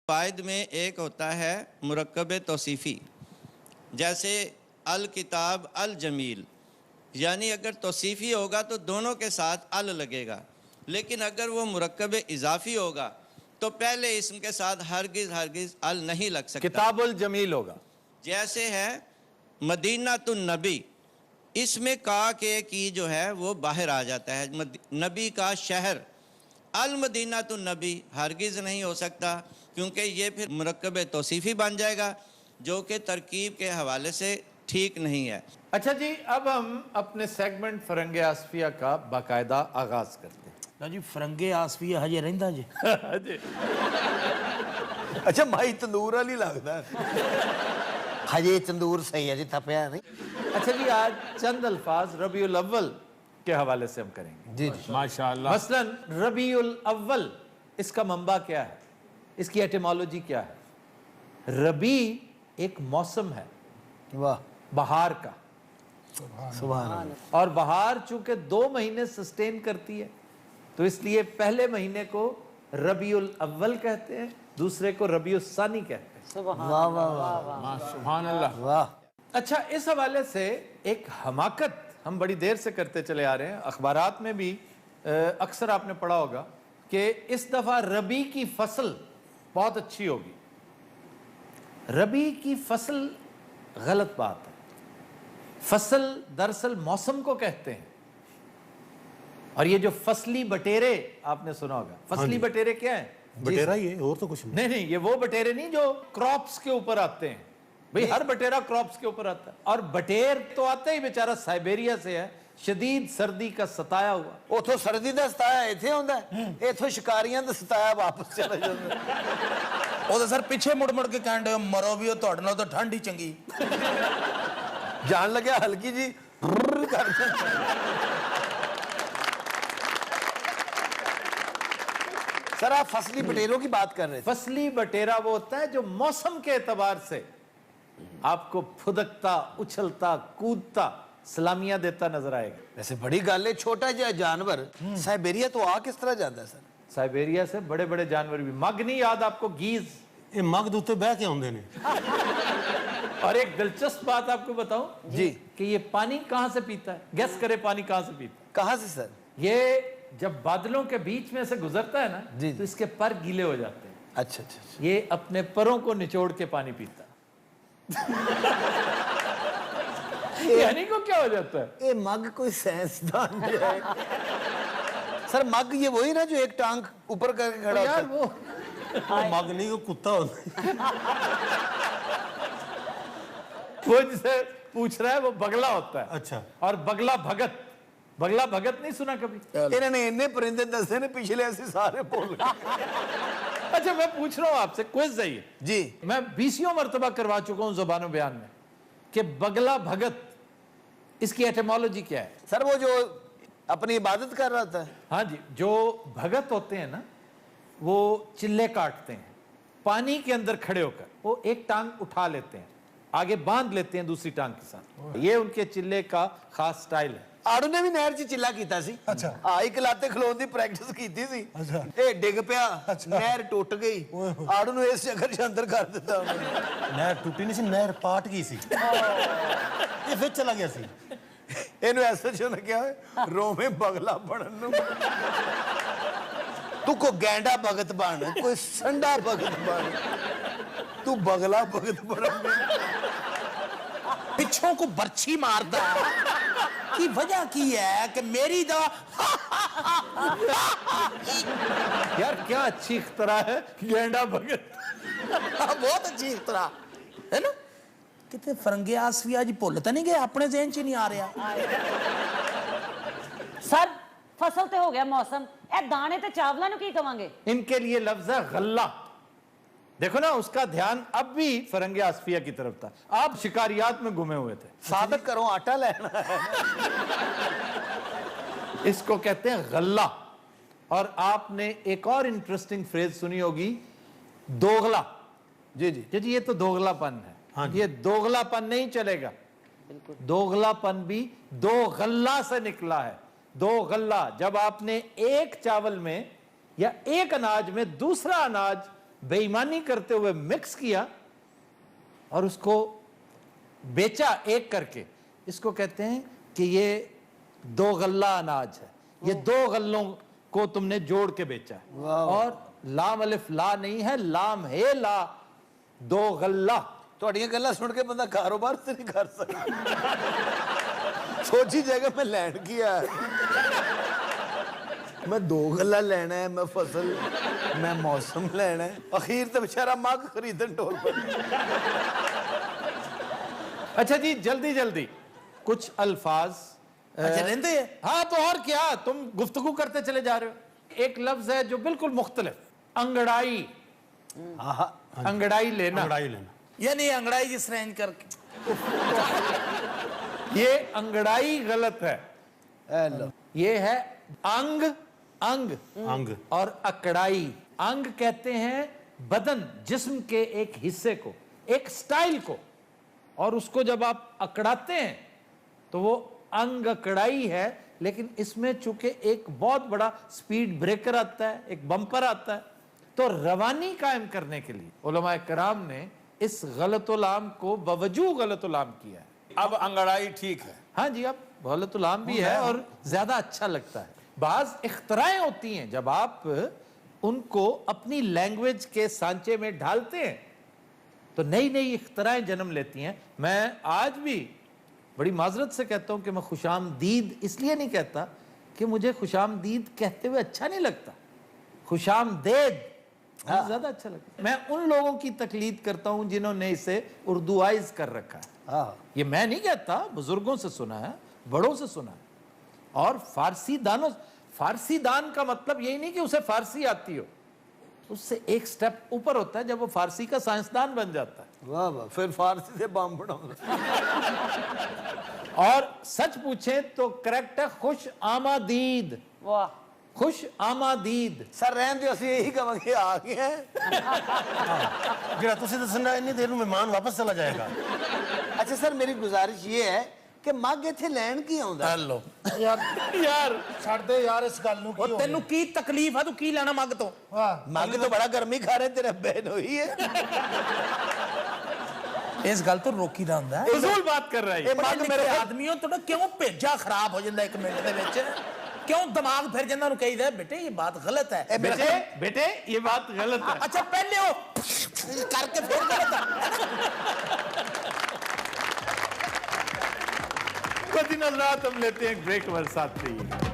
क़वाइद में एक होता है मुरक्कब तौसीफ़ी, जैसे अल किताब अल जमील, यानी अगर तौसीफ़ी होगा तो दोनों के साथ अल लगेगा, लेकिन अगर वो मुरक्कब इजाफ़ी होगा तो पहले इसम के साथ हरगिज़ अल नहीं लग सकता। किताबुल जमील होगा। जैसे है मदीनातुन नबी, इसमें का के की जो है वो बाहर आ जाता है, नबी का शहर। अल मदीनातुन नबी हरगिज़ नहीं हो सकता, क्योंकि ये फिर मुरक्कब तौसीफ़ी बन जाएगा, जो कि तरकीब के हवाले से ठीक नहीं है। अच्छा जी, अब हम अपने सेगमेंट फरंगे आसफिया का बाकायदा आगाज करते हैं। ना जी फरंगे आसफिया हजे रहिंदा जी। अच्छा माई तंदूर वाली लगता है। हजे तंदूर सही है जी, थपया नहीं। अच्छा जी, आज चंद अल्फाज रबीउल अव्वल के हवाले से हम करेंगे। जी माशाअल्लाह। मसलन रबीउल अव्वल, इसका मंबा क्या है, इसकी एटिमोलॉजी क्या है? रबी एक मौसम है, वाह, बहार का। सुभान अल्लाह। और बहार चूंकि 2 महीने सस्टेन करती है, तो इसलिए पहले महीने को रबीउल अव्वल कहते हैं, दूसरे को रबीउल सानी कहते हैं। वाह वाह वाह मां सुभान अल्लाह। वाह। अच्छा, इस हवाले से एक हमाकत हम बड़ी देर से करते चले आ रहे हैं। अखबारात में भी अक्सर आपने पढ़ा होगा कि इस दफा रबी की फसल बहुत अच्छी होगी। रबी की फसल गलत बात है। फसल दरअसल मौसम को कहते हैं। और ये जो फसली बटेरे आपने सुना होगा, फसली बटेरे क्या है? बटेरा ही है, और तो कुछ नहीं। नहीं, ये वो बटेरे नहीं जो क्रॉप्स के ऊपर आते हैं। भाई हर बटेरा क्रॉप्स के ऊपर आता है, और बटेर तो आता ही बेचारा साइबेरिया से है, शदीद सर्दी का सताया हुआ। उथों सर्दी का सताया इत्थे आउंदा है, इथों शिकारियां दा सताया वापस चला जांदा। ਉਹ ਤਾਂ ਸਰ ਪਿੱਛੇ ਮੁੜ ਮੁੜ ਕੇ ਕਹਿੰਦੇ ਮਰੋ ਵੀ ਉਹ ਤੁਹਾਡੇ ਨਾਲ ਤਾਂ ਠੰਡ ਹੀ ਚੰਗੀ। जान लगे हल्की जी कर सर, आप फसली बटेरों की बात कर रहे थे। फसली बटेरा वो होता है जो मौसम के एतबार से आपको फुदकता, उछलता, कूदता, सलामियां देता नजर आएगा। वैसे बड़ी गल है, छोटा जिहा जानवर साइबेरिया तो आ किस तरह जाता है सर? साइबेरिया से बड़े बड़े जानवर भी, मग नहीं याद आपको, गीज, ये मग दे उत्ते बह के आउंदे ने। और एक दिलचस्प बात आपको बताऊं जी कि ये पानी कहां से पीता है? गैस करे पानी कहां से पीता है? कहाँ से सर? ये जब बादलों के बीच में से गुजरता है ना, जी। तो इसके पर गीले हो जाते हैं। अच्छा अच्छा अच्छा। ये अपने परों को निचोड़ के पानी पीता है। यानी को क्या हो जाता है? ये मग कोई साइंसदान जो है सर, मग ये वही ना जो एक टांग ऊपर करके खड़ा तो होता यार है? वो मग नहीं, वो कुत्ता होता वो जिसे पूछ रहा है वो बगला होता है। अच्छा। और बगला भगत, बगला भगत नहीं सुना कभी? इन्होंने इन्ने परिंदे दसे ने, पिछले ऐसे सारे भूल गए। अच्छा, मैं पूछ रहा हूं आपसे, क्विज है ये। जी मैं 20वीं मर्तबा करवा चुका हूं ज़ुबान बयान में कि बगला भगत, इसकी एटिमोलॉजी क्या है? सर, वो जो अपनी इबादत कर रहा था। हाँ जी, जो भगत होते हैं ना, वो चिल्ले काटते हैं पानी के अंदर खड़े होकर। वो एक टांग उठा लेते हैं, आगे बांध लेते हैं दूसरी टांग के साथ। ये उनके चिल्ले का खास स्टाइल है। आड़ू ने भी नहर च चिल्ला कीता सी। अच्छा। एक लाते खलोन दी प्रैक्टिस कीती सी। अच्छा। ए डिग पिया, नहर टूट गई, आड़ू ने इस जगह च अंदर कर दिता उन्होंने। नहर टूटी नहीं सी, नहर पाट गई सी। ये फिर चला गया सी। इन्हू ऐसा जो ने क्या है, रोवे बगला बनन नू। तू को गैंडा भगत बन, कोई संडा भगत बन, तू बगला भगत बन। ਪਿੱਛੋਂ ਕੋ ਬਰਛੀ ਮਾਰਦਾ ਕੀ ਵਜ੍ਹਾ ਕੀ ਹੈ ਕਿ ਮੇਰੀ ਦਾ यार क्या अच्छी इख्तरा है, गेंडा भगत। ਬਹੁਤ ਅੱਛੀ ਇਖਤਰਾ ਹੈ ਨਾ। ਕਿਤੇ ਫਰੰਗੇ ਆਸਫੀਆ ਜੀ ਭੁੱਲ ਤਾਂ ਨਹੀਂ ਗਏ? ਆਪਣੇ ਜ਼ਿਹਨ 'ਚ ਹੀ ਨਹੀਂ ਆ ਰਿਹਾ। सर फसल ते हो गया मौसम, ए दाने ते चावलों नु की कवांगे? इनके लिए लफ्ज है गल्ला। देखो ना, उसका ध्यान अब भी फरंगे आसफिया की तरफ था। आप शिकारियात में घुमे हुए थे। साबित करो आटा लेना है। इसको कहते हैं गल्ला। और आपने एक और इंटरेस्टिंग फ्रेज सुनी होगी, दोगला। जी जी जी, ये तो दोगलापन है। हाँ जी। ये दोगलापन नहीं चलेगा। दोगलापन भी दो गल्ला से निकला है। दो गल्ला, जब आपने एक चावल में या एक अनाज में दूसरा अनाज बेईमानी करते हुए मिक्स किया और उसको बेचा एक करके। इसको कहते हैं कि ये 2 गल्ला अनाज है, ये 2 गल्लों को तुमने जोड़ के बेचा है। और लाम अलिफ ला नहीं है, लाम है ला, 2 गल्ला। ਤੁਹਾਡੀਆਂ ਗੱਲਾਂ ਸੁਣ ਕੇ ਬੰਦਾ ਕਾਰੋਬਾਰ ਤੇ ਨਹੀਂ ਕਰ ਸਕਦਾ। ਸੋਚੀ ਜਗ੍ਹਾ ਮੈਂ ਲੈਣ ਕੀ ਆ, मैं 2 गल्ला लेना है, मैं फसल, मैं मौसम लेना है। अखीर तो बेचारा मग खरीदन टोल पर। अच्छा जी, जल्दी जल्दी कुछ अल्फाज। अच्छा रहते हैं। हाँ तो और क्या, तुम गुफ्तगू करते चले जा रहे हो। एक लफ्ज है जो बिल्कुल मुख्तलिफ, अंगड़ाई। अंगड़ाई लेना, लड़ाई लेना। यानी अंगड़ाई जिस तरह इंज करके, ये अंगड़ाई गलत है। ए लो, ये है अंग, अंग अंग और अकड़ाई। अंग कहते हैं बदन, जिस्म के एक हिस्से को, एक स्टाइल को, और उसको जब आप अकड़ाते हैं तो वो अंग अकड़ाई है। लेकिन इसमें चूंकि एक बहुत बड़ा स्पीड ब्रेकर आता है, एक बम्पर आता है, तो रवानी कायम करने के लिए उलमाए कराम ने इस गलतुलाम को बवजू गलतुलाम किया है। अब अंगड़ाई ठीक है। हाँ जी, अब गलतुलाम भी है और ज्यादा अच्छा लगता है। बाज इख्तराएं होती हैं, जब आप उनको अपनी लैंग्वेज के सांचे में ढालते हैं तो नई नई इख्तराएं जन्म लेती हैं। मैं आज भी बड़ी माजरत से कहता हूं कि मैं खुशामदीद इसलिए नहीं कहता कि मुझे खुशामदीद कहते हुए अच्छा नहीं लगता, खुशामदेद ज्यादा अच्छा लगता है। मैं उन लोगों की तकलीद करता हूं जिन्होंने इसे उर्दूआइज कर रखा है। ये मैं नहीं कहता, बुजुर्गों से सुना है, बड़ों से सुना है। और फारसी दानों, फारसी दान का मतलब यही नहीं कि उसे फारसी आती हो, उससे एक स्टेप ऊपर होता है जब वो फारसी का साइंसदान बन जाता है। वाह वाह, फिर फारसी से बम बनाऊंगा। और सच पूछें तो करेक्ट है खुश आमादीद। वाह, खुश आमादीद। सर रहन दो, ਅਸੀਂ यही कहेंगे आ गए हैं। गिरा तुझे दसना इतनी देर में मेहमान वापस चला जाएगा। अच्छा सर, मेरी गुजारिश ये है कि मग इत्थे लैन की आउंदा। हेलो यार छड़ दे यार इस गल नूं, की हो तेनू की तकलीफ है, तू की लेना मग तो? मग तो बड़ा गर्मी खा रहे, तेरे बहन हुई है। इस गल तो रोकी दा हुंदा है। फजूल बात कर रहा है। ਇਹ ਮੱਗ ਮੇਰੇ ਆਦਮੀਓ ਤੁਹਾਡਾ ਕਿਉਂ ਭੇਜਾ ਖਰਾਬ ਹੋ ਜਾਂਦਾ 1 ਮਿੰਟ ਦੇ ਵਿੱਚ? ਕਿਉਂ ਦਿਮਾਗ ਫਿਰ ਜਾਂਦਾ? ਨੂੰ ਕਹੀਦਾ ਬੇਟੇ ਇਹ ਬਾਤ ਗਲਤ ਹੈ। बेटे बेटे ये बात गलत है। अच्छा पहले वो करके फिर गलत है। तो दिन रात हम लेते हैं एक ब्रेक, हमारे साथ रहिए।